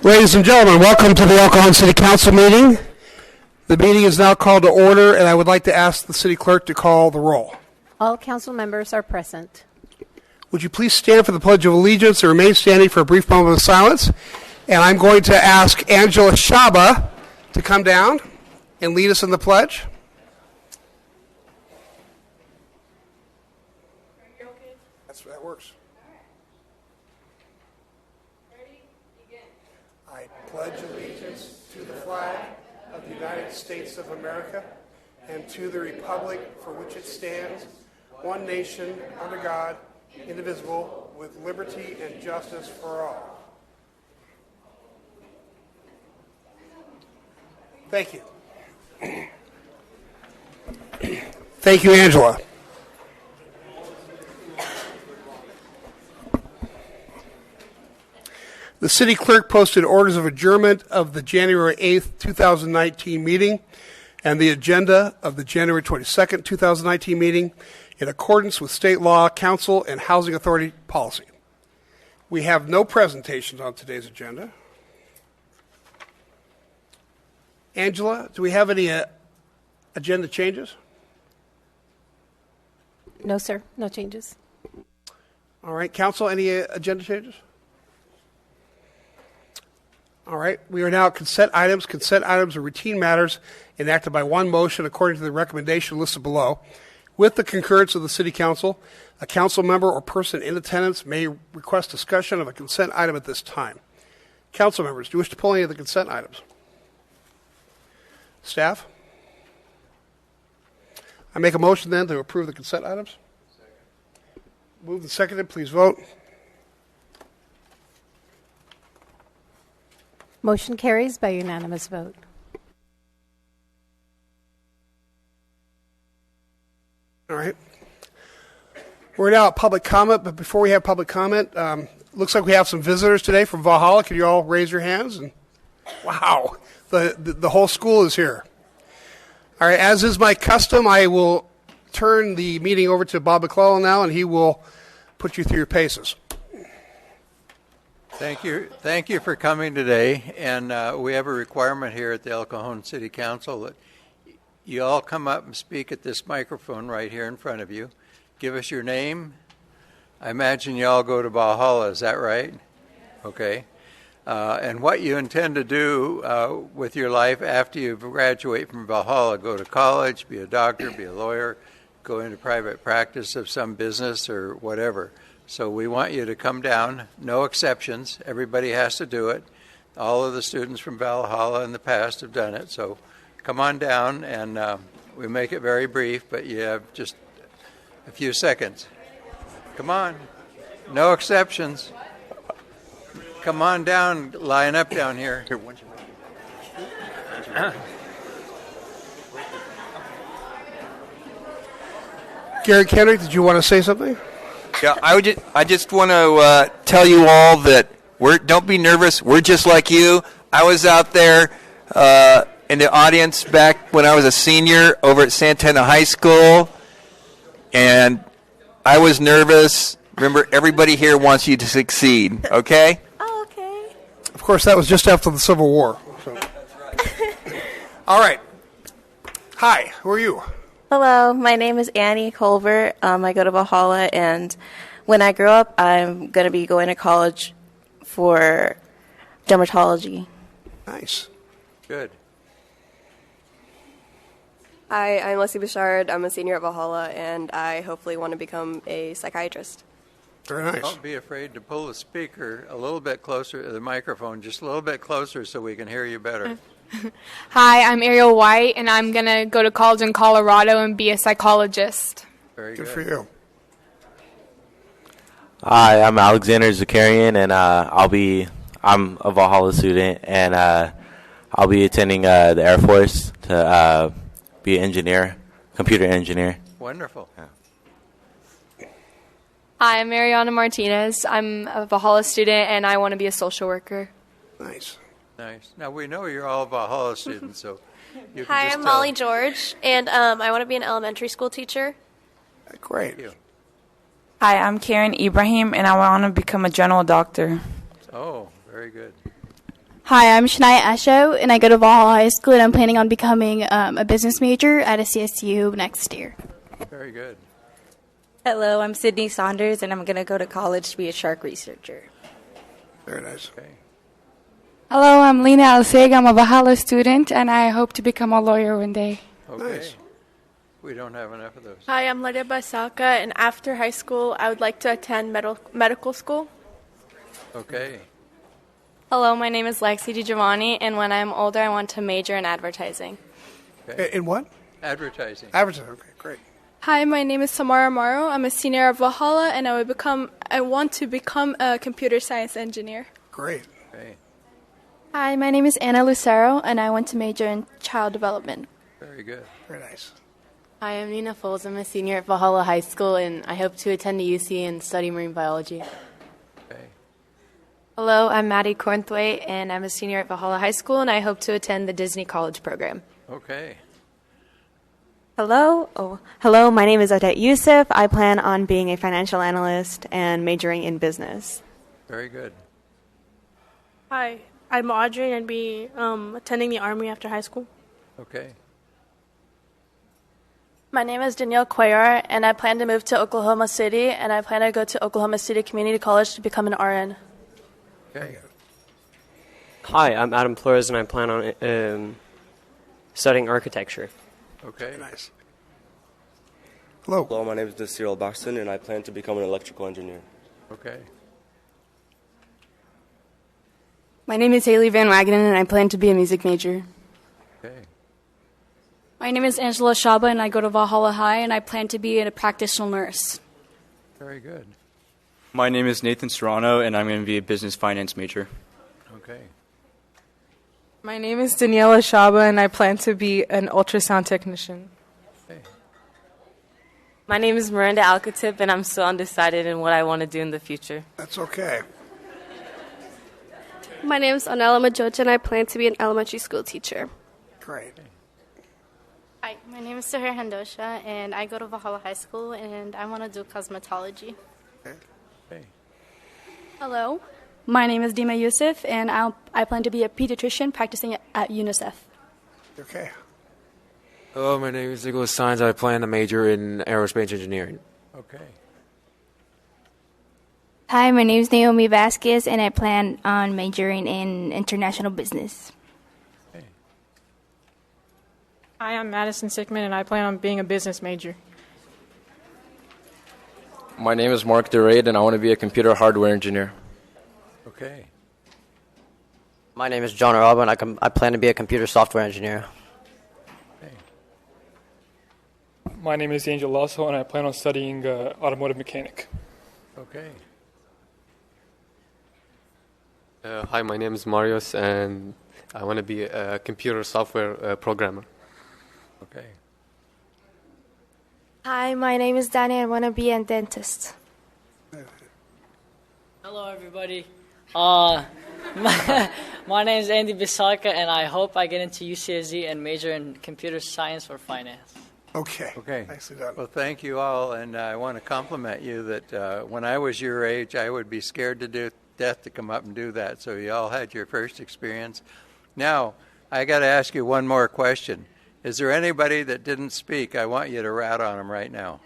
Ladies and gentlemen, welcome to the El Cajon City Council meeting. The meeting is now called to order, and I would like to ask the city clerk to call the roll. All council members are present. Would you please stand for the Pledge of Allegiance and remain standing for a brief moment of silence? And I'm going to ask Angela Shaba to come down and lead us in the pledge. That works. I pledge allegiance to the flag of the United States of America and to the republic for which it stands, one nation, under God, indivisible, with liberty and justice for all. Thank you. Thank you, Angela. The city clerk posted orders of adjournment of the January 8th, 2019 meeting and the agenda of the January 22nd, 2019 meeting in accordance with state law, council, and housing authority policy. We have no presentations on today's agenda. Angela, do we have any agenda changes? No, sir. No changes. All right. Council, any agenda changes? All right. We are now at consent items. Consent items are routine matters enacted by one motion according to the recommendation listed below. With the concurrence of the City Council, a council member or person in attendance may request discussion of a consent item at this time. Council members, do you wish to pull any of the consent items? Staff? I make a motion then to approve the consent items. Second. Moved and seconded. Please vote. Motion carries by unanimous vote. All right. We're now at public comment, but before we have public comment, looks like we have some visitors today from Valhalla. Can you all raise your hands? And wow, the whole school is here. All right, as is my custom, I will turn the meeting over to Bob McClellan now, and he will put you through your paces. Thank you for coming today, and we have a requirement here at the El Cajon City Council that you all come up and speak at this microphone right here in front of you. Give us your name. I imagine you all go to Valhalla, is that right? Okay. And what you intend to do with your life after you graduate from Valhalla, go to college, be a doctor, be a lawyer, go into private practice of some business or whatever. So we want you to come down, no exceptions. Everybody has to do it. All of the students from Valhalla in the past have done it. So come on down, and we make it very brief, but you have just a few seconds. Come on. No exceptions. Come on down, line up down here. Gary Kendrick, did you want to say something? Yeah, I just want to tell you all that don't be nervous. We're just like you. I was out there in the audience back when I was a senior over at Santana High School, and I was nervous. Remember, everybody here wants you to succeed, okay? Oh, okay. Of course, that was just after the Civil War. So. All right. Hi, who are you? Hello, my name is Annie Culver. I go to Valhalla, and when I grow up, I'm going to be going to college for dermatology. Nice. Good. Hi, I'm Leslie Bouchard. I'm a senior at Valhalla, and I hopefully want to become a psychiatrist. Very nice. Don't be afraid to pull the speaker a little bit closer to the microphone, just a little bit closer so we can hear you better. Hi, I'm Ariel White, and I'm going to go to college in Colorado and be a psychologist. Very Good good. for you. Hi, I'm Alexander Zakarian, and I'm a Valhalla student, and I'll be attending the Air Force to be an engineer, computer engineer. Wonderful. Yeah. Hi, I'm Mariana Martinez. I'm a Valhalla student, and I want to be a social worker. Nice. Nice. Now, we know you're all Valhalla students, so you can Hi, just I'm tell. Molly George, and I want to be an elementary school teacher. Great. Hi, I'm Karen Ibrahim, and I want to become a general doctor. Oh, very good. Hi, I'm Shania Asho, and I go to Valhalla High School, and I'm planning on becoming a business major at a CSU next year. Very good. Hello, I'm Sydney Saunders, and I'm going to go to college to be a shark researcher. Very nice. Okay. Hello, I'm Lena Alcega. I'm a Valhalla student, and I hope to become a lawyer one day. Okay. Nice. We don't have enough of those. Hi, I'm Lydia Basaka, and after high school, I would like to attend medical school. Okay. Hello, my name is Lexi DiGiovanni, and when I'm older, I want to major in advertising. Okay. In what? Advertising. Advertising. Okay, great. Hi, my name is Samara Morrow. I'm a senior at Valhalla, and I want to become a computer science engineer. Great. Okay. Hi, my name is Anna Lucero, and I want to major in child development. Very good. Very nice. Hi, I'm Nina Foles. I'm a senior at Valhalla High School, and I hope to attend the UC and study marine biology. Okay. Hello, I'm Maddie Cornthwaite, and I'm a senior at Valhalla High School, and I hope to attend the Disney College program. Okay. Hello, my name is Odette Youssef. I plan on being a financial analyst and majoring in business. Very good. Hi, I'm Audrey, and I'd be attending the Army after high school. Okay. My name is Danielle Cuellar, and I plan to move to Oklahoma City, and I plan to go to Oklahoma City Community College to become an RN. Okay. Hi, I'm Adam Flores, and I plan on studying architecture. Okay. Nice. Hello. Hello, my name is Cyril Baxton, and I plan to become an electrical engineer. Okay. My name is Haley Van Wagenen, and I plan to be a music major. Okay. My name is Angela Shaba, and I go to Valhalla High, and I plan to be a practitioner nurse. Very good. My name is Nathan Serrano, and I'm going to be a business finance major. Okay. My name is Daniela Shaba, and I plan to be an ultrasound technician. Okay. My name is Miranda Alcatip, and I'm still undecided in what I want to do in the future. That's okay. My name is Onela Majocha, and I plan to be an elementary school teacher. Great. Hi, my name is Sahir Handosha, and I go to Valhalla High School, and I want to do cosmetology. Okay. Hello, my name is Dima Youssef, and I plan to be a pediatrician practicing at UNICEF. Okay. Hello, my name is Nicholas Sines. I plan to major in aerospace engineering. Okay. Hi, my name is Naomi Vasquez, and I plan on majoring in international business. Okay. Hi, I'm Madison Sickman, and I plan on being a business major. My name is Mark DeRaid, and I want to be a computer hardware engineer. Okay. My name is John Araba, and I plan to be a computer software engineer. My name is Angel Lasso, and I plan on studying automotive mechanic. Okay. Hi, my name is Marius, and I want to be a computer software programmer. Okay. Hi, my name is Danny. I want to be a dentist. Hello, everybody. My name is Andy Bisaka, and I hope I get into UCSD and major in computer science or finance. Okay. Okay. Nicely done. Well, thank you all, and I want to compliment you that when I was your age, I would be scared to death to come up and do that. So you all had your first experience. Now, I got to ask you one more question. Is there anybody that didn't speak? I want you to rat on them right now.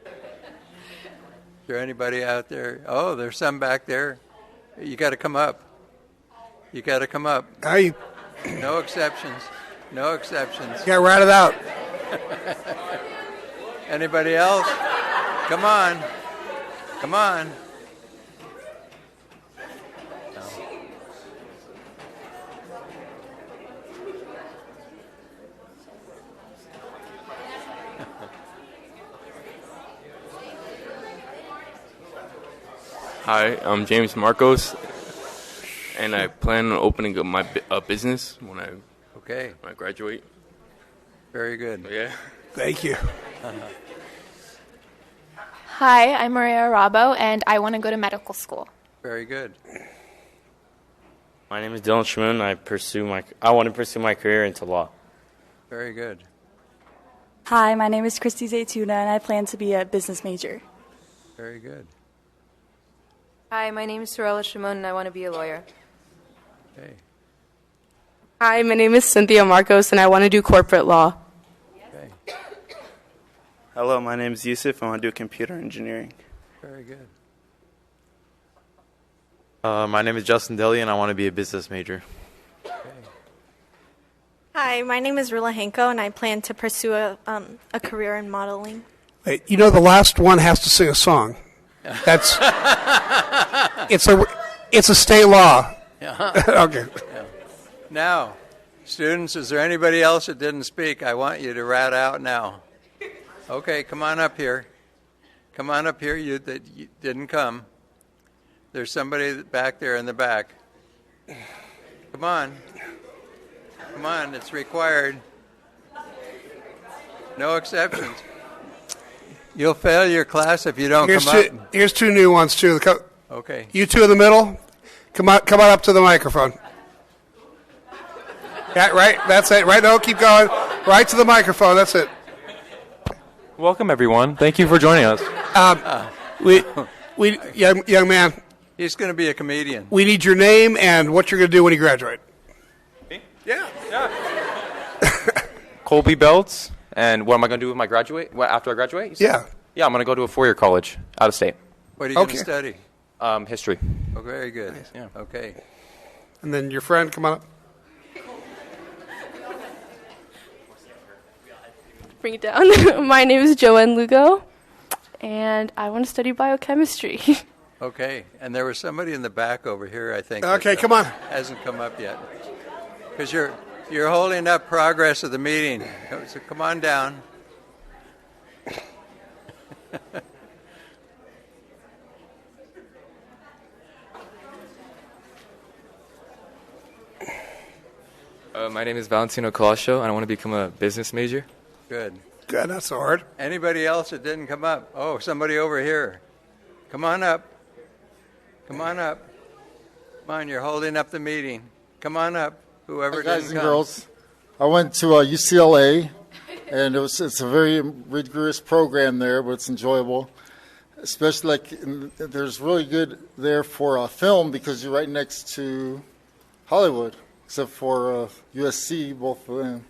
Is there anybody out there? Oh, there's some back there. You got to come up. You got to come up. No exceptions. No exceptions. Yeah, rat it out. Anybody else? Come on. Come on. No. Hi, I'm James Marcos, and I plan on opening up my business when I graduate. Very good. Yeah. Thank you. Hi, I'm Maria Rabo, and I want to go to medical school. Very good. My name is Dylan Schmoon. I want to pursue my career into law. Very good. Hi, my name is Christy Zaytuna, and I plan to be a business major. Very good. Hi, my name is Sorella Shimon, and I want to be a lawyer. Okay. Hi, my name is Cynthia Marcos, and I want to do corporate law. Hello, my name is Yusuf. I want to do computer engineering. Very good. My name is Justin Deli, and I want to be a business major. Hi, my name is Rula Henko, and I plan to pursue a career in modeling. Hey, you know the last one has to sing a song. That's it's a state law. Yeah. Okay. Yeah. Now, students, is there anybody else that didn't speak? I want you to rat out now. Okay, come on up here. Come on up here, you didn't come. There's somebody back there in the back. Come on. Come on, it's required. No exceptions. You'll fail your class if you don't come up. Here's two new ones, too. Okay. You two in the middle, come on up to the microphone. Yeah, right, that's it. Right, no, keep going. Right to the microphone, that's it. Welcome, everyone. Thank you for joining us. Young man. He's going to be a comedian. We need your name and what you're going to do when you graduate. Me? Yeah. Colby Belts. And what am I going to do with my after I graduate? Yeah. Yeah, I'm going to go to a four-year college out of state. What are you going to study? History. Oh, very good. Nice. Yeah. Okay. And then your friend, come on up. Bring it down. My name is Joanne Lugo, and I want to study biochemistry. Okay. And there was somebody in the back over here, I think. Okay, come on. Hasn't come up yet. Because you're holding up progress of the meeting. So come on down. My name is Valentino Colascio, and I want to become a business major. Good. Good, that's so hard. Anybody else that didn't come up? Oh, somebody over here. Come on up. Come on up. Come on, you're holding up the meeting. Come on up, whoever Hi, guys didn't and come. girls. I went to UCLA, and it's a very rigorous program there, but it's enjoyable. Especially there's really good there for film because you're right next to Hollywood, except for USC, both of them.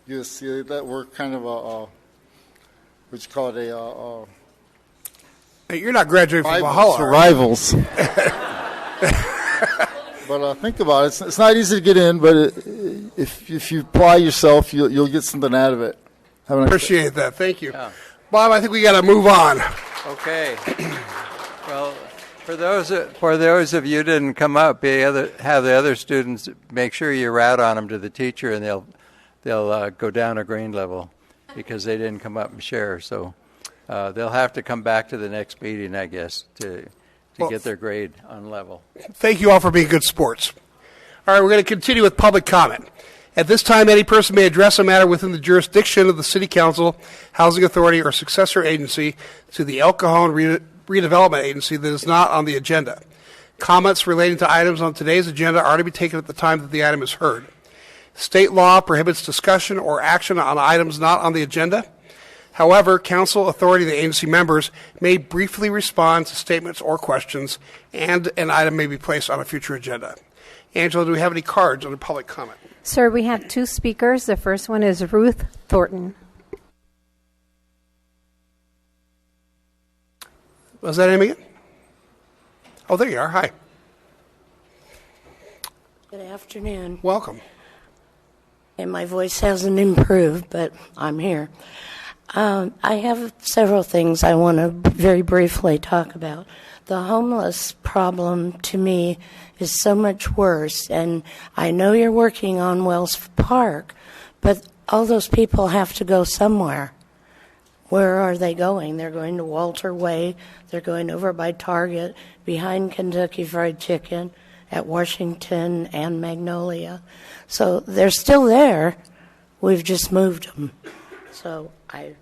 USC, that we're kind of what you call it, Hey, you're not graduating from Valhalla. Rivals. But think about it. It's not easy to get in, but if you apply yourself, you'll get something out of it. Appreciate that. Thank you. Yeah. Bob, I think we got to move on. Okay. Well, for those of you who didn't come up, have the other students make sure you rat on them to the teacher, and they'll go down a grade level because they didn't come up and share. So they'll have to come back to the next meeting, I guess, to get their grade on level. Thank you all for being good sports. All right, we're going to continue with public comment. At this time, any person may address a matter within the jurisdiction of the City Council, Housing Authority, or successor agency to the El Cajon Redevelopment Agency that is not on the agenda. Comments relating to items on today's agenda are to be taken at the time that the item is heard. State law prohibits discussion or action on items not on the agenda. However, council authority and the agency members may briefly respond to statements or questions, and an item may be placed on a future agenda. Angela, do we have any cards under public comment? Sir, we have two speakers. The first one is Ruth Thornton. Was that name again? Oh, there you are. Hi. Good afternoon. Welcome. And my voice hasn't improved, but I'm here. I have several things I want to very briefly talk about. The homeless problem to me is so much worse, and I know you're working on Wells Park, but all those people have to go somewhere. Where are they going? They're going to Walter Way, they're going over by Target, behind Kentucky Fried Chicken, at Washington and Magnolia. So they're still there, we've just moved them. So I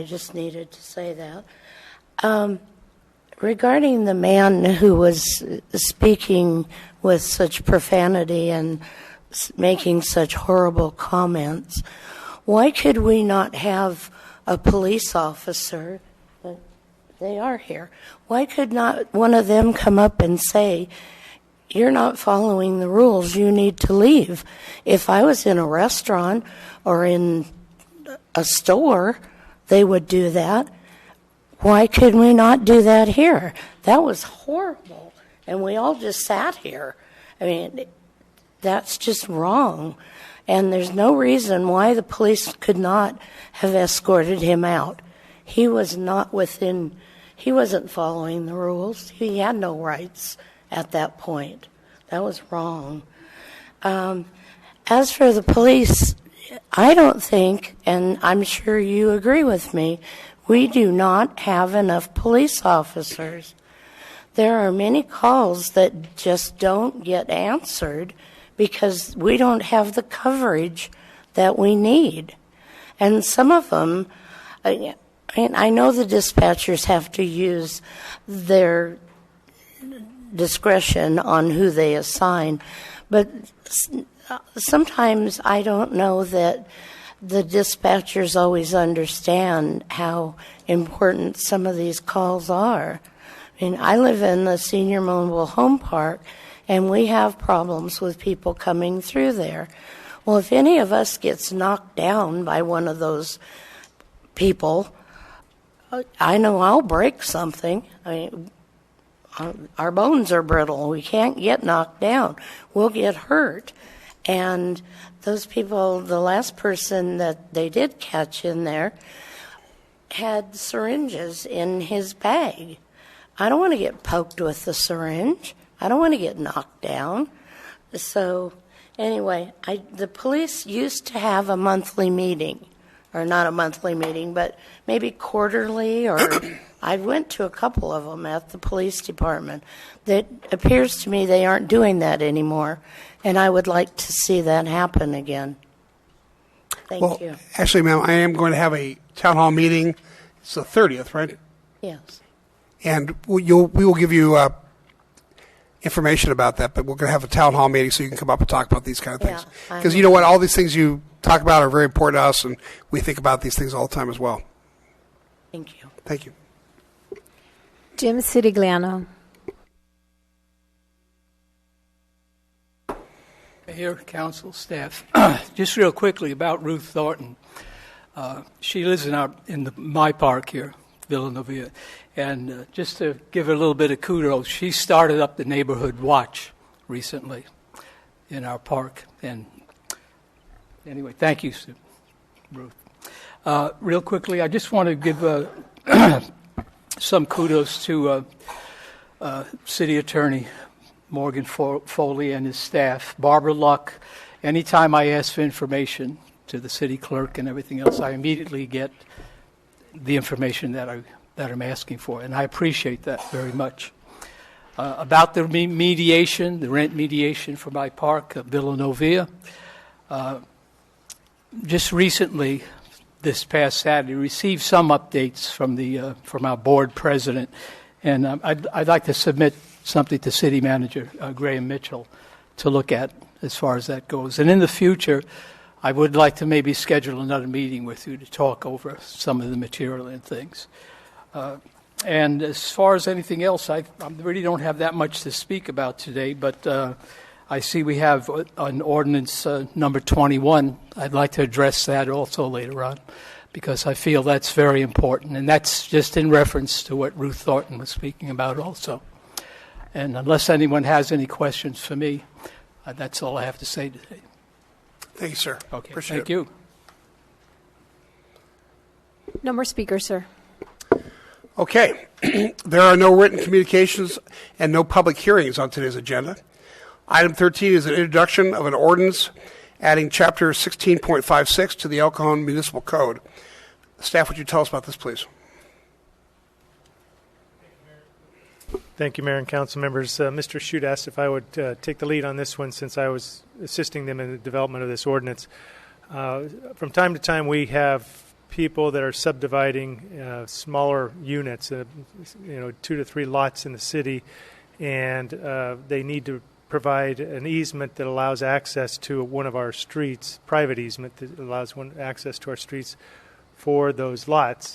just needed to say that. Regarding the man who was speaking with such profanity and making such horrible comments, why could we not have a police officer, they are here, why could not one of them come up and say, you're not following the rules. You need to leave. If I was in a restaurant or in a store, they would do that. Why could we not do that here? That was horrible. And we all just sat here. I mean, that's just wrong. And there's no reason why the police could not have escorted him out. He was not within, he wasn't following the rules. He had no rights at that point. That was wrong. As for the police, I don't think, and I'm sure you agree with me, we do not have enough police officers. There are many calls that just don't get answered because we don't have the coverage that we need. And some of them, I know the dispatchers have to use their discretion on who they assign, but sometimes I don't know that the dispatchers always understand how important some of these calls are. I mean, I live in the senior mobile home park, and we have problems with people coming through there. Well, if any of us gets knocked down by one of those people, I know I'll break something. I mean, our bones are brittle. We can't get knocked down. We'll get hurt. And those people, the last person that they did catch in there had syringes in his bag. I don't want to get poked with the syringe. I don't want to get knocked down. So anyway, the police used to have a monthly meeting, or not a monthly meeting, but maybe quarterly, or I went to a couple of them at the police department. That appears to me they aren't doing that anymore, and I would like to see that happen again. Thank you. Actually, ma'am, I am going to have a town hall meeting. It's the 30th, right? Yes. And we will give you information about that, but we're going to have a town hall meeting so you can come up and talk about these kind of things. Because you know what? All these things you talk about are very important to us, and we think about these things all the time as well. Thank you. Thank you. Jim Sitigliano. Mayor, council, staff. Just real quickly about Ruth Thornton. She lives in my park here, Villanova. And just to give her a little bit of kudos, she started up the neighborhood watch recently in our park. And anyway, thank you, Ruth. Real quickly, I just want to give some kudos to City Attorney Morgan Foley and his staff. Barbara Luck, anytime I ask for information to the city clerk and everything else, I immediately get the information that I'm asking for, and I appreciate that very much. About the mediation, the rent mediation for my park, Villanova, just recently, this past Saturday, received some updates from our board president, and I'd like to submit something to City Manager Graham Mitchell to look at as far as that goes. And in the future, I would like to maybe schedule another meeting with you to talk over some of the material and things. And as far as anything else, I really don't have that much to speak about today, but I see we have an ordinance number 21. I'd like to address that also later on, because I feel that's very important, and that's just in reference to what Ruth Thornton was speaking about also. And unless anyone has any questions for me, that's all I have to say today. Thank you, sir. Okay, Appreciate thank it. you. No more speakers, sir. Okay. There are no written communications and no public hearings on today's agenda. Item 13 is an introduction of an ordinance adding Chapter 16.56 to the El Cajon Municipal Code. Staff, would you tell us about this, please? Thank you, Mayor and Council members. Mr. Shute asked if I would take the lead on this one since I was assisting them in the development of this ordinance. From time to time, we have people that are subdividing smaller units, 2 to 3 lots in the city, and they need to provide an easement that allows access to one of our streets, private easement that allows access to our streets for those lots.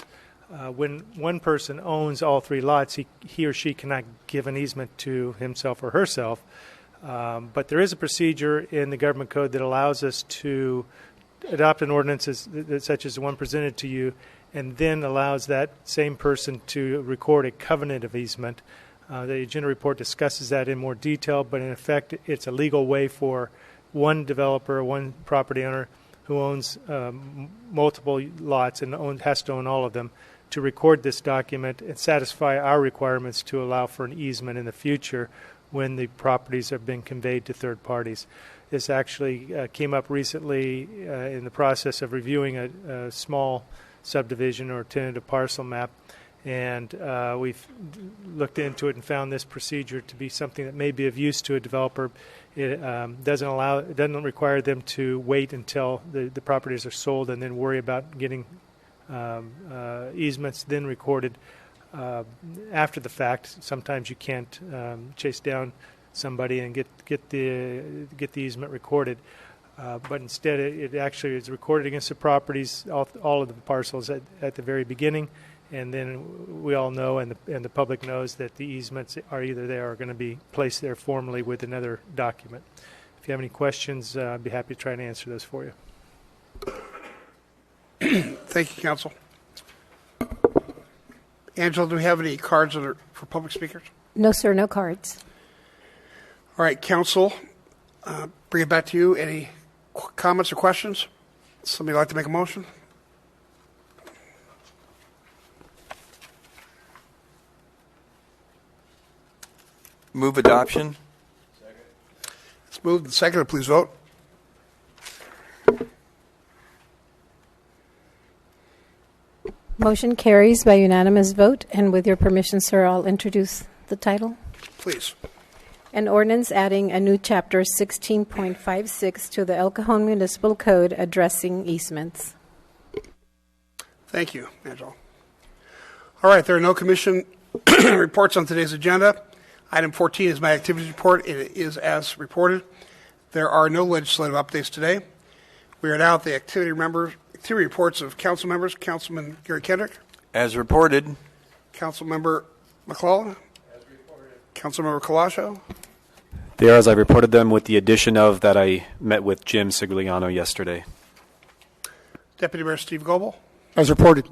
When one person owns all 3 lots, he or she cannot give an easement to himself or herself. But there is a procedure in the government code that allows us to adopt an ordinance such as the one presented to you, and then allows that same person to record a covenant of easement. The agenda report discusses that in more detail, but in effect, it's a legal way for one developer, one property owner who owns multiple lots and has to own all of them, to record this document and satisfy our requirements to allow for an easement in the future when the properties have been conveyed to third parties. This actually came up recently in the process of reviewing a small subdivision or tentative parcel map, and we've looked into it and found this procedure to be something that may be of use to a developer. It doesn't require them to wait until the properties are sold and then worry about getting easements then recorded after the fact. Sometimes you can't chase down somebody and get the easement recorded. But instead, it actually is recorded against the properties, all of the parcels at the very beginning, and then we all know, and the public knows, that the easements are either there or going to be placed there formally with another document. If you have any questions, I'd be happy to try and answer those for you. Thank you, Council. Angela, do we have any cards for public speakers? No, sir, no cards. All right, Council, bring it back to you. Any comments or questions? Somebody like to make a motion? Move adoption. It's moved and seconded. Please vote. Motion carries by unanimous vote, and with your permission, sir, I'll introduce the title. Please. An ordinance adding a new chapter 16.56 to the El Cajon Municipal Code addressing easements. Thank you, Angela. All right, there are no commission reports on today's agenda. Item 14 is my activities report. It is as reported. There are no legislative updates today. We are now at the activity reports of council members. Councilman Gary Kendrick. As reported. Councilmember McClellan. As reported. Councilmember Colascio. They are as I reported them, with the addition of that I met with Jim Sigliano yesterday. Deputy Mayor Steve Goebel. As reported.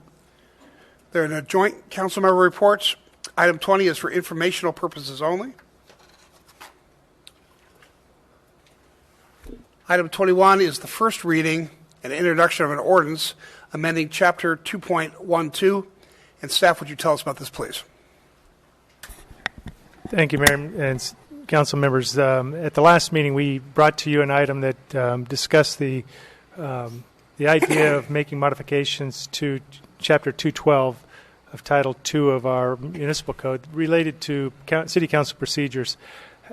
There are no joint council member reports. Item 20 is for informational purposes only. Item 21 is the first reading and introduction of an ordinance amending Chapter 2.12. And staff, would you tell us about this, please? Thank you, Mayor and council members. At the last meeting, we brought to you an item that discussed the idea of making modifications to Chapter 212 of Title II of our municipal code related to city council procedures.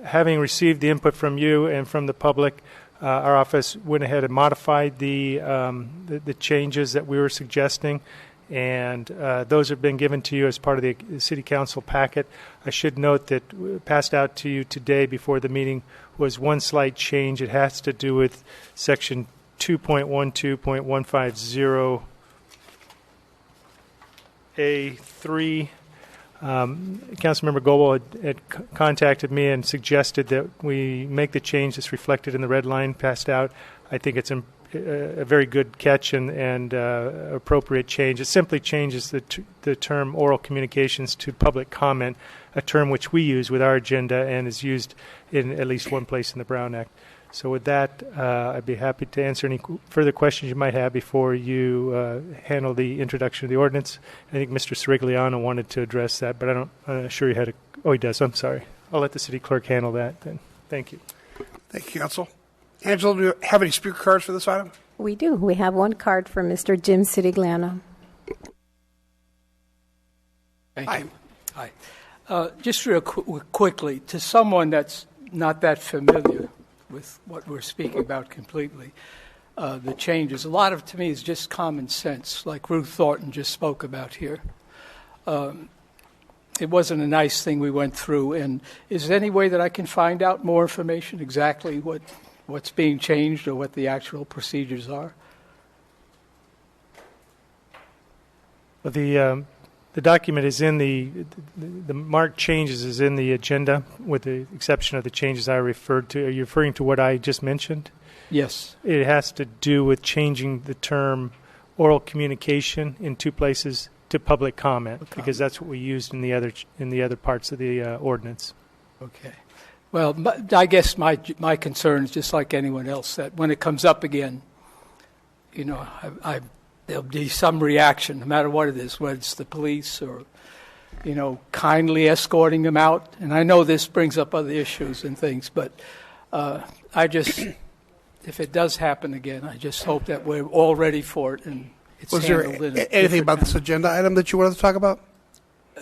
Having received the input from you and from the public, our office went ahead and modified the changes that we were suggesting, and those have been given to you as part of the city council packet. I should note that passed out to you today before the meeting was one slight change. It has to do with Section 2.12.150 A3. Councilmember Goebel had contacted me and suggested that we make the change that's reflected in the red line passed out. I think it's a very good catch and appropriate change. It simply changes the term oral communications to public comment, a term which we use with our agenda and is used in at least one place in the Brown Act. So with that, I'd be happy to answer any further questions you might have before you handle the introduction of the ordinance. I think Mr. Sirigliano wanted to address that, but I'm not sure he had oh, he does. I'm sorry. I'll let the city clerk handle that then. Thank you. Thank you, Council. Angela, do you have any speaker cards for this item? We do. We have one card for Mr. Jim Sirigliano. Thank you. Hi. Just real quickly, to someone that's not that familiar with what we're speaking about completely, the changes. A lot of it to me is just common sense, like Ruth Thornton just spoke about here. It wasn't a nice thing we went through, and is there any way that I can find out more information, exactly what's being changed or what the actual procedures are? Well, the The document is in the marked changes is in the agenda, with the exception of the changes I referred to. Are you referring to what I just mentioned? Yes. It has to do with changing the term oral communication in two places to public comment, because that's what we used in the other parts of the ordinance. Okay. Well, I guess my concern is just like anyone else, that when it comes up again, you know, there'll be some reaction, no matter what it is, whether it's the police or, you know, kindly escorting them out. And I know this brings up other issues and things, but I just, if it does happen again, I just hope that we're all ready for it and it's Was there handled in anything about this agenda item that you wanted to talk about?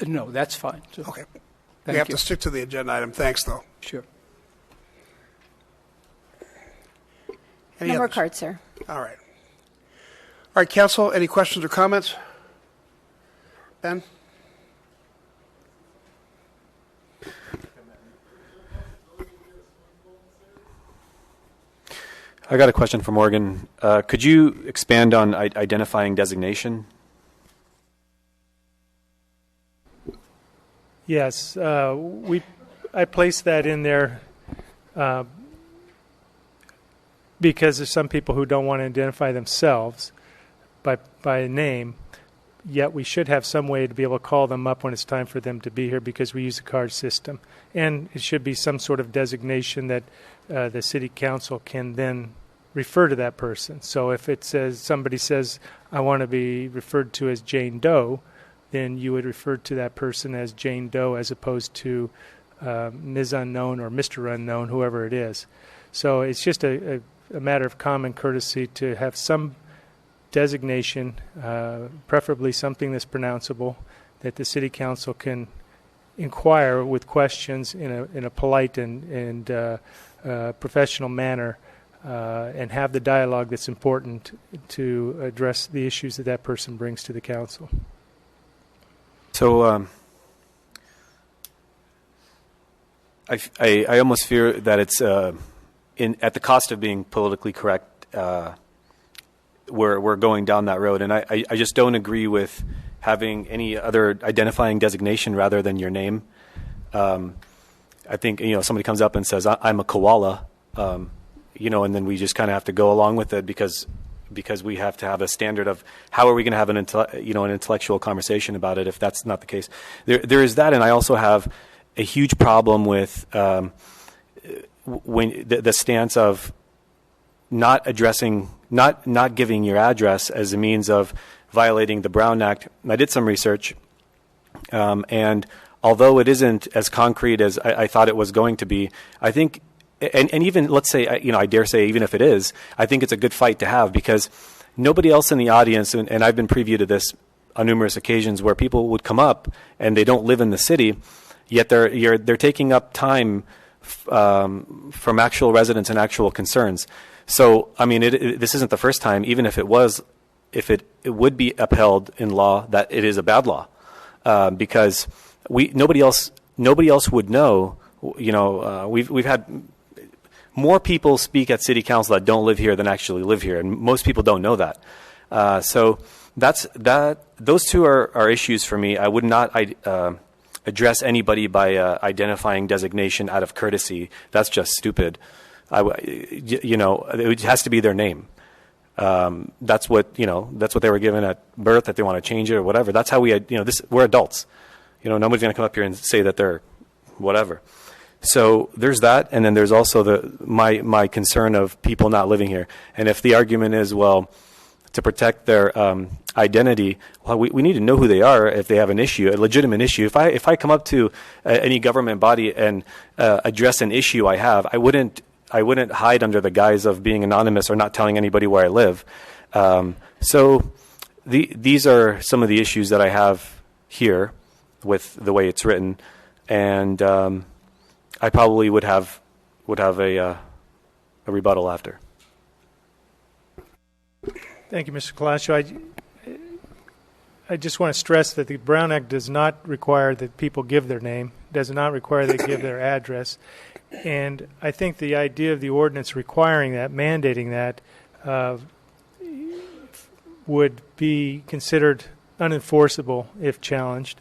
No, that's fine. So, okay. Thank We have you. to stick to the agenda item. Thanks, though. Sure. Any No more others? cards, sir. All right. All right, council, any questions or comments? Ben? I got a question for Morgan. Could you expand on identifying designation? Yes, I placed that in there because there's some people who don't want to identify themselves by name, yet we should have some way to be able to call them up when it's time for them to be here, because we use a card system. And it should be some sort of designation that the city council can then refer to that person. So if it says, somebody says, I want to be referred to as Jane Doe, then you would refer to that person as Jane Doe as opposed to Ms. Unknown or Mr. Unknown, whoever it is. So it's just a matter of common courtesy to have some designation, preferably something that's pronounceable, that the city council can inquire with questions in a polite and professional manner, and have the dialogue that's important to address the issues that person brings to the council. So I almost fear that it's at the cost of being politically correct. We're going down that road, and I just don't agree with having any other identifying designation rather than your name. I think, you know, somebody comes up and says, I'm a koala, you know, and then we just kind of have to go along with it because we have to have a standard of how are we going to have an intellectual conversation about it if that's not the case. There is that, and I also have a huge problem with when the stance of not giving your address as a means of violating the Brown Act. I did some research, and although it isn't as concrete as I thought it was going to be, I think, and even let's say, you know, I dare say even if it is, I think it's a good fight to have, because nobody else in the audience, and I've been privy to this on numerous occasions where people would come up and they don't live in the city, yet they're taking up time from actual residents and actual concerns. So, I mean, this isn't the first time, even if it was, if it would be upheld in law, that it is a bad law, because nobody else would know. You know, we've had more people speak at city council that don't live here than actually live here, and most people don't know that. So those two are issues for me. I would not address anybody by identifying designation out of courtesy. That's just stupid. You know, it has to be their name. That's what they were given at birth, that they want to change it or whatever. That's how we're adults. You know, nobody's going to come up here and say that they're whatever. So there's that, and then there's also my concern of people not living here. And if the argument is, well, to protect their identity, well, we need to know who they are if they have an issue, a legitimate issue. If I come up to any government body and address an issue I have, I wouldn't hide under the guise of being anonymous or not telling anybody where I live. So these are some of the issues that I have here with the way it's written, and I probably would have a rebuttal after. Thank you, Mr. Colascio. I just want to stress that the Brown Act does not require that people give their name, does not require they give their address. And I think the idea of the ordinance requiring that, mandating that, would be considered unenforceable if challenged,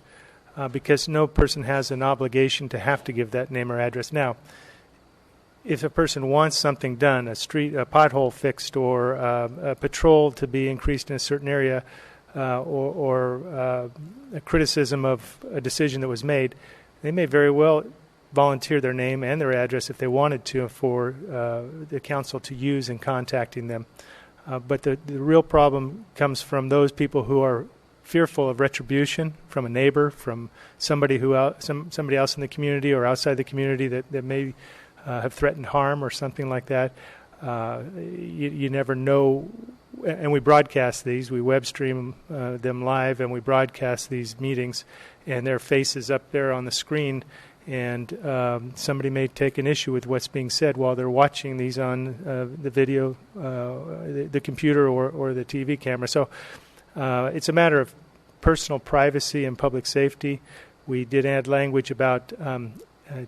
because no person has an obligation to have to give that name or address. Now, if a person wants something done, a pothole fixed, or a patrol to be increased in a certain area, or a criticism of a decision that was made, they may very well volunteer their name and their address if they wanted to for the council to use in contacting them. But the real problem comes from those people who are fearful of retribution from a neighbor, from somebody somebody else in the community or outside the community that may have threatened harm or something like that. You never know. And we broadcast these. We web stream them live, and we broadcast these meetings, and their faces up there on the screen. And somebody may take an issue with what's being said while they're watching these on the video, the computer, or the TV camera. So it's a matter of personal privacy and public safety. We did add language about,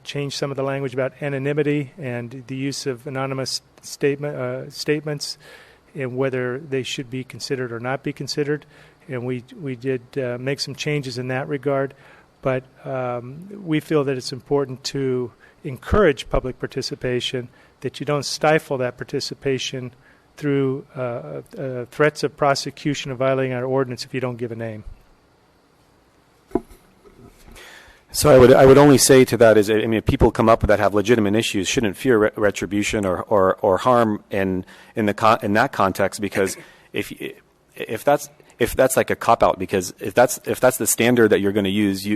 change some of the language about anonymity and the use of anonymous statements and whether they should be considered or not be considered. And we did make some changes in that regard. But we feel that it's important to encourage public participation, that you don't stifle that participation through threats of prosecution of violating our ordinance if you don't give a name. So I would only say to that is, I mean, if people come up that have legitimate issues, shouldn't fear retribution or harm in that context, because if that's like a cop out, because if that's the standard that you're going to use,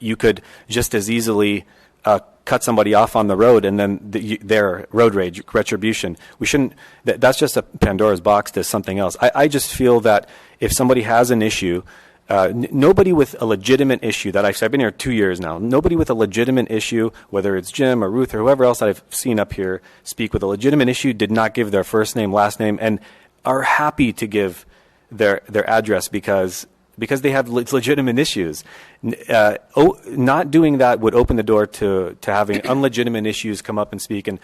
you could just as easily cut somebody off on the road and then their road rage retribution. We shouldn't. That's just a Pandora's box to something else. I just feel that if somebody has an issue. Nobody with a legitimate issue that I've been here 2 years now. Nobody with a legitimate issue, whether it's Jim or Ruth or whoever else I've seen up here speak with a legitimate issue, did not give their first name, last name, and are happy to give their address because they have legitimate issues. Not doing that would open the door to having unlegitimate issues come up and speak, and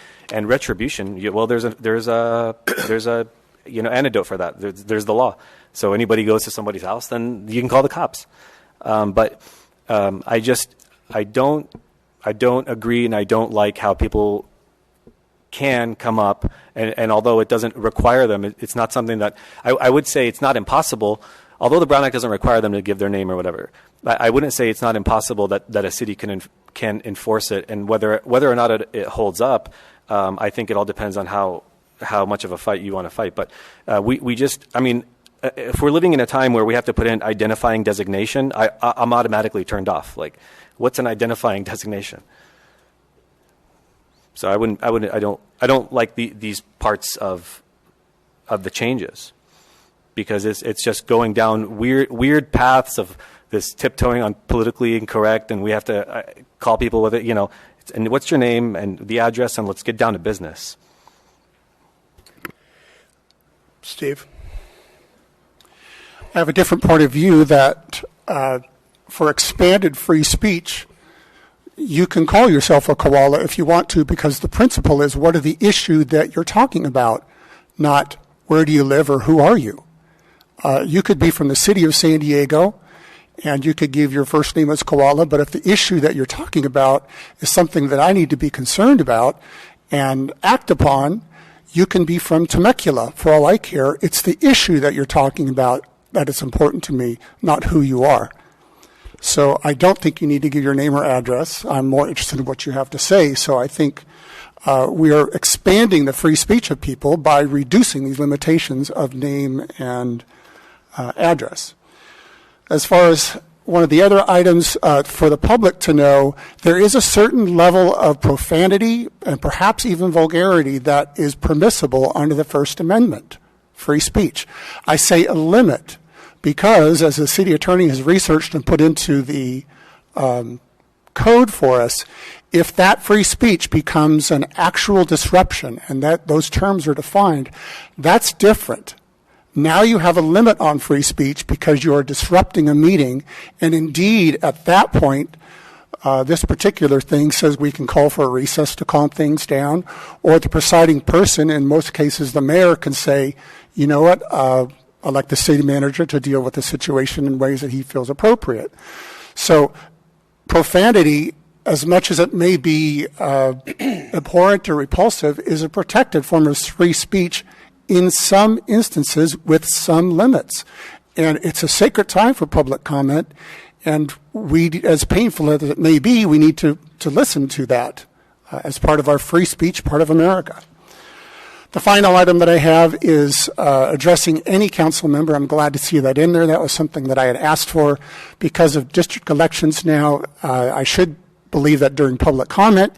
retribution. Well, there's a antidote for that. There's the law. So anybody goes to somebody's house, then you can call the cops. But I don't agree, and I don't like how people can come up, and although it doesn't require them, it's not something that I would say it's not impossible. Although the Brown Act doesn't require them to give their name or whatever, I wouldn't say it's not impossible that a city can enforce it, and whether or not it holds up. I think it all depends on how much of a fight you want to fight. But if we're living in a time where we have to put in identifying designation, I'm automatically turned off. Like, what's an identifying designation? So I don't like these parts of the changes, because it's just going down weird paths of this tiptoeing on politically incorrect, and we have to call people with it, and what's your name and the address, and let's get down to business. Steve? I have a different point of view that for expanded free speech, you can call yourself a koala if you want to, because the principle is what are the issue that you're talking about, not where do you live or who are you. You could be from the city of San Diego, and you could give your first name as koala, but if the issue that you're talking about is something that I need to be concerned about and act upon, you can be from Temecula. For all I care, it's the issue that you're talking about that is important to me, not who you are. So I don't think you need to give your name or address. I'm more interested in what you have to say. So I think we are expanding the free speech of people by reducing these limitations of name and address. As far as one of the other items for the public to know, there is a certain level of profanity and perhaps even vulgarity that is permissible under the First Amendment, free speech. I say a limit because, as the city attorney has researched and put into the code for us, if that free speech becomes an actual disruption and that those terms are defined, that's different. Now you have a limit on free speech because you are disrupting a meeting, and indeed, at that point, this particular thing says we can call for a recess to calm things down, or the presiding person, in most cases the mayor, can say, you know what, elect the city manager to deal with the situation in ways that he feels appropriate. So profanity, as much as it may be abhorrent or repulsive, is a protected form of free speech in some instances with some limits. And it's a sacred time for public comment, and we, as painful as it may be, we need to listen to that as part of our free speech, part of America. The final item that I have is addressing any council member. I'm glad to see that in there. That was something that I had asked for. Because of district elections now, I should believe that during public comment,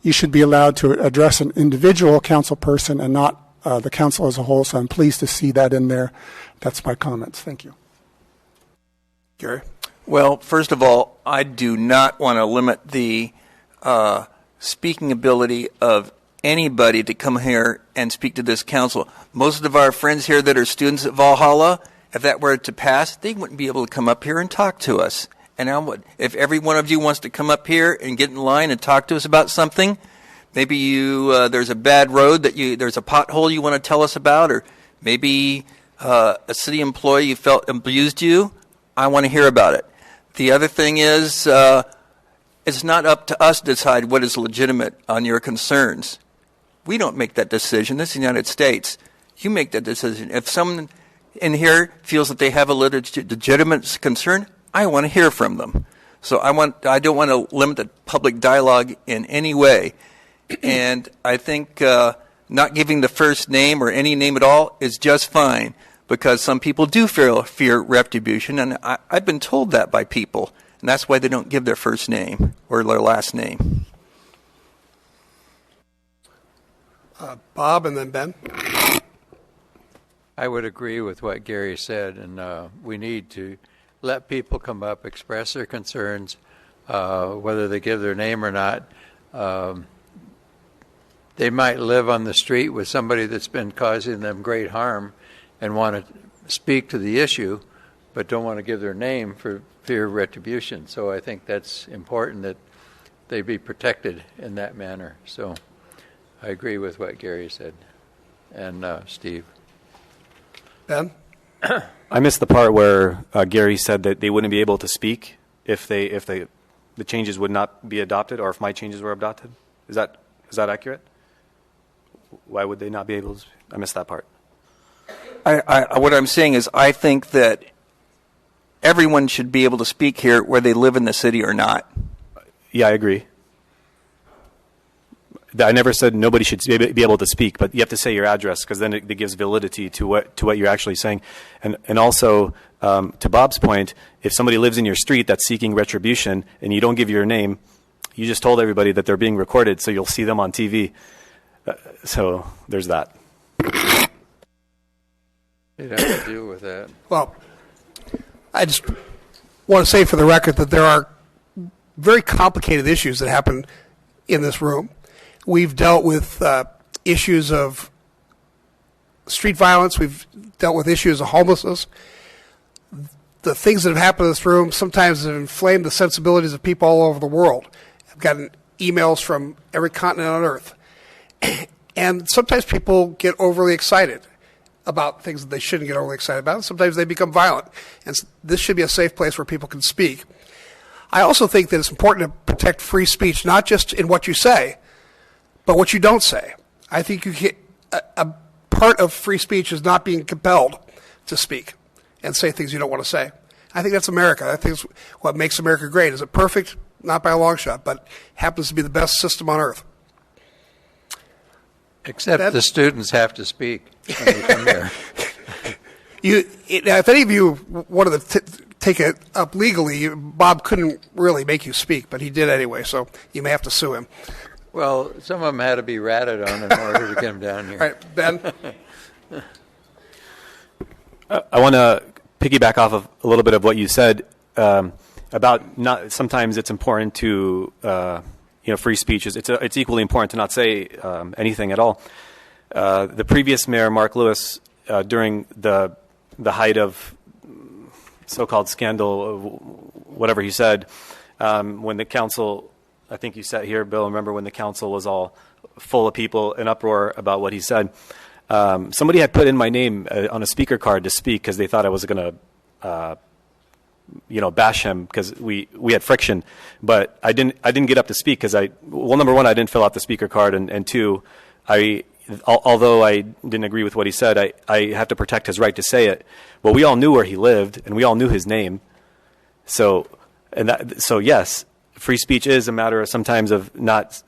you should be allowed to address an individual council person and not the council as a whole. So I'm pleased to see that in there. That's my comments. Thank you. Gary? Well, first of all, I do not want to limit the speaking ability of anybody to come here and speak to this council. Most of our friends here that are students at Valhalla, if that were to pass, they wouldn't be able to come up here and talk to us. And if every one of you wants to come up here and get in line and talk to us about something, maybe you there's a bad road there's a pothole you want to tell us about, or maybe a city employee you felt abused you, I want to hear about it. The other thing is, it's not up to us to decide what is legitimate on your concerns. We don't make that decision. This is the United States. You make that decision. If someone in here feels that they have a legitimate concern, I want to hear from them. So I don't want to limit the public dialogue in any way. And I think not giving the first name or any name at all is just fine, because some people do fear retribution, and I've been told that by people, and that's why they don't give their first name or their last name. Bob, and then Ben. I would agree with what Gary said, and we need to let people come up, express their concerns, whether they give their name or not. They might live on the street with somebody that's been causing them great harm and want to speak to the issue, but don't want to give their name for fear of retribution. So I think that's important that they be protected in that manner. So I agree with what Gary said, and Steve. Ben? I missed the part where Gary said that they wouldn't be able to speak if the changes would not be adopted, or if my changes were adopted. Is that accurate? Why would they not be able to speak? I missed that part. What I'm saying is, I think that everyone should be able to speak here, whether they live in the city or not. Yeah, I agree. I never said nobody should be able to speak, but you have to say your address, because then it gives validity to what you're actually saying. And also, to Bob's point, if somebody lives in your street that's seeking retribution and you don't give your name, you just told everybody that they're being recorded, so you'll see them on TV. So there's that. You'd have to deal with that. Well, I just want to say for the record that there are very complicated issues that happen in this room. We've dealt with issues of street violence. We've dealt with issues of homelessness. The things that have happened in this room sometimes have inflamed the sensibilities of people all over the world. I've gotten emails from every continent on Earth. And sometimes people get overly excited about things that they shouldn't get overly excited about. Sometimes they become violent. And this should be a safe place where people can speak. I also think that it's important to protect free speech, not just in what you say, but what you don't say. I think a part of free speech is not being compelled to speak and say things you don't want to say. I think that's America. I think it's what makes America great. Is it perfect? Not by a long shot, but happens to be the best system on earth. Except the students have to speak when they come here. If any of you wanted to take it up legally, Bob couldn't really make you speak, but he did anyway, so you may have to sue him. Well, some of them had to be ratted on in order to get them down here. All right, Ben? I want to piggyback off of a little bit of what you said about not. Sometimes it's important to free speech. It's equally important to not say anything at all. The previous mayor, Mark Lewis, during the height of so-called scandal, whatever he said, when the council, I think you sat here, Bill, remember when the council was all full of people in uproar about what he said. Somebody had put in my name on a speaker card to speak because they thought I was going to, bash him because we had friction. But I didn't get up to speak because number one, I didn't fill out the speaker card, and two, although I didn't agree with what he said, I have to protect his right to say it. Well, we all knew where he lived, and we all knew his name. So yes, free speech is a matter of sometimes of not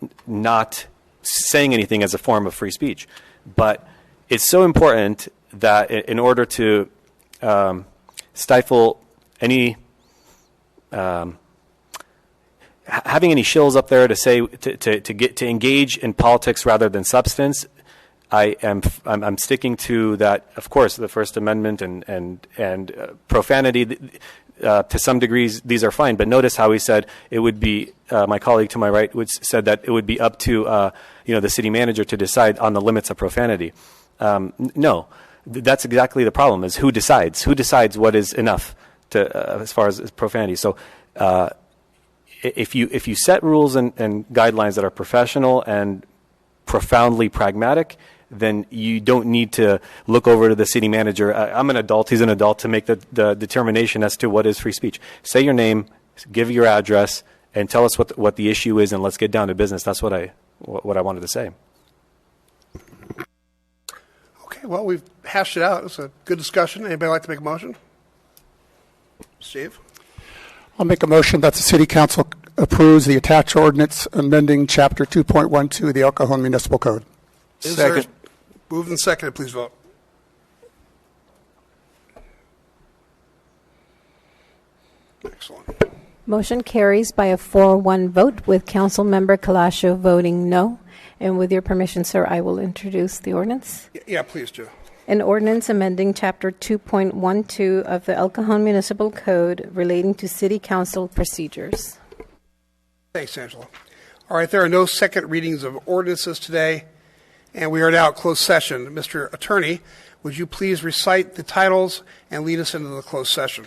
saying anything as a form of free speech. But it's so important that in order to stifle any having any shills up there to say to engage in politics rather than substance, I'm sticking to that. Of course, the First Amendment and profanity. To some degrees, these are fine. But notice how he said it would be. My colleague to my right said that it would be up to the city manager to decide on the limits of profanity. No, that's exactly the problem. Is who decides? Who decides what is enough as far as profanity? So. If you set rules and guidelines that are professional and profoundly pragmatic, then you don't need to look over to the city manager. I'm an adult; he's an adult, to make the determination as to what is free speech. Say your name, give your address, and tell us what the issue is, and let's get down to business. That's what I wanted to say. Okay, well, we've hashed it out. It's a good discussion. Anybody like to make a motion? Steve? I'll make a motion that the City Council approves the attached ordinance amending Chapter 2.12 of the El Cajon Municipal Code. Second. Moved and seconded. Please vote. Excellent. Motion carries by a 4-1 vote, with Councilmember Colascio voting no. And with your permission, sir, I will introduce the ordinance. Yeah, please do. An ordinance amending Chapter 2.12 of the El Cajon Municipal Code relating to City Council procedures. Thanks, Angela. All right, there are no second readings of ordinances today, and we are now at closed session. Mr. Attorney, would you please recite the titles and lead us into the closed session?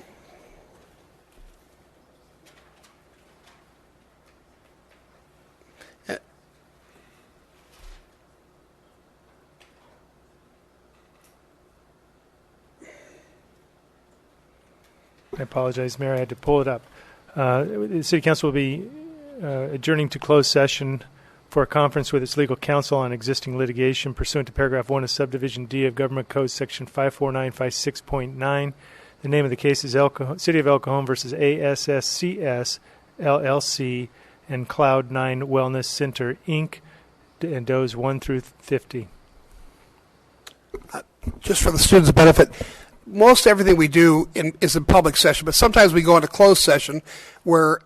I apologize, Mayor. I had to pull it up. The City Council will be adjourning to closed session for a conference with its legal counsel on existing litigation pursuant to paragraph 1 of subdivision D of Government Code section 54956.9. The name of the case is City of El Cajon versus ASSCS LLC and Cloud9 Wellness Center, Inc., and does 1 through 50. Just for the students' benefit, most everything we do is in public session, but sometimes we go into closed session where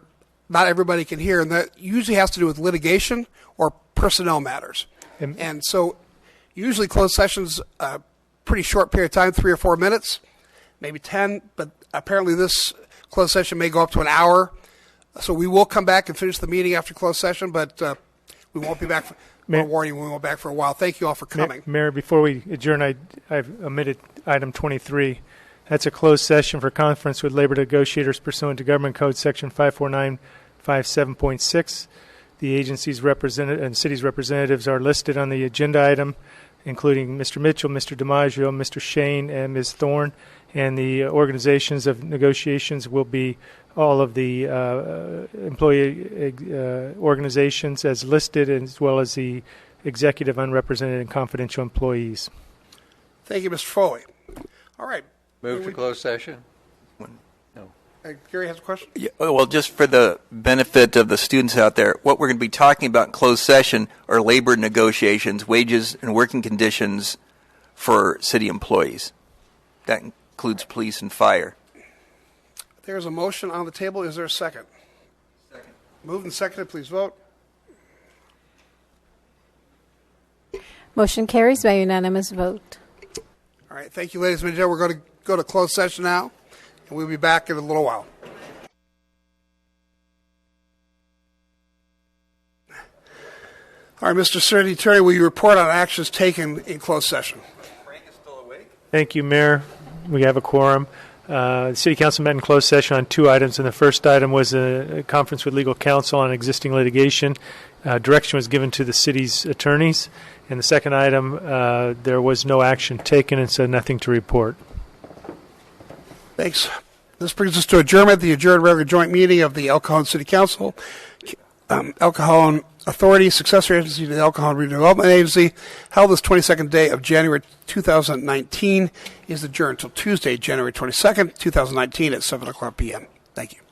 not everybody can hear, and that usually has to do with litigation or personnel matters. And so usually closed sessions a pretty short period of time, 3 or 4 minutes, maybe 10, but apparently this closed session may go up to an hour. So we will come back and finish the meeting after closed session, but we won't be back for warning. We won't be back for a while. Thank you all for coming. Mayor, before we adjourn, I've omitted item 23. That's a closed session for conference with labor negotiators pursuant to Government Code section 54957.6. The agency's representative and city's representatives are listed on the agenda item, including Mr. Mitchell, Mr. DiMaggio, Mr. Shane, and Ms. Thorne. And the organizations of negotiations will be all of the employee organizations as listed, as well as the executive, unrepresented, and confidential employees. Thank you, Mr. Foley. All right. Move to closed session. No. Gary has a question? Yeah, well, just for the benefit of the students out there, what we're going to be talking about in closed session are labor negotiations, wages, and working conditions for city employees. That includes police and fire. There's a motion on the table. Is there a second? Second. Moved and seconded. Please vote. Motion carries by unanimous vote. All right. Thank you, ladies and gentlemen. We're going to go to closed session now, and we'll be back in a little while. All right, Mr. City Attorney, will you report on actions taken in closed session? Frank is still awake. Thank you, Mayor. We have a quorum. The City Council met in closed session on 2 items, and the first item was a conference with legal counsel on existing litigation. direction was given to the city's attorneys. And the second item, there was no action taken, and so nothing to report. Thanks. This brings us to adjournment, the adjourned regular joint meeting of the El Cajon City Council, El Cajon Authority, successor agency to the El Cajon Redevelopment Agency, held this 22nd day of January 2019, is adjourned until Tuesday, January 22nd, 2019 at 7 o'clock p.m. Thank you.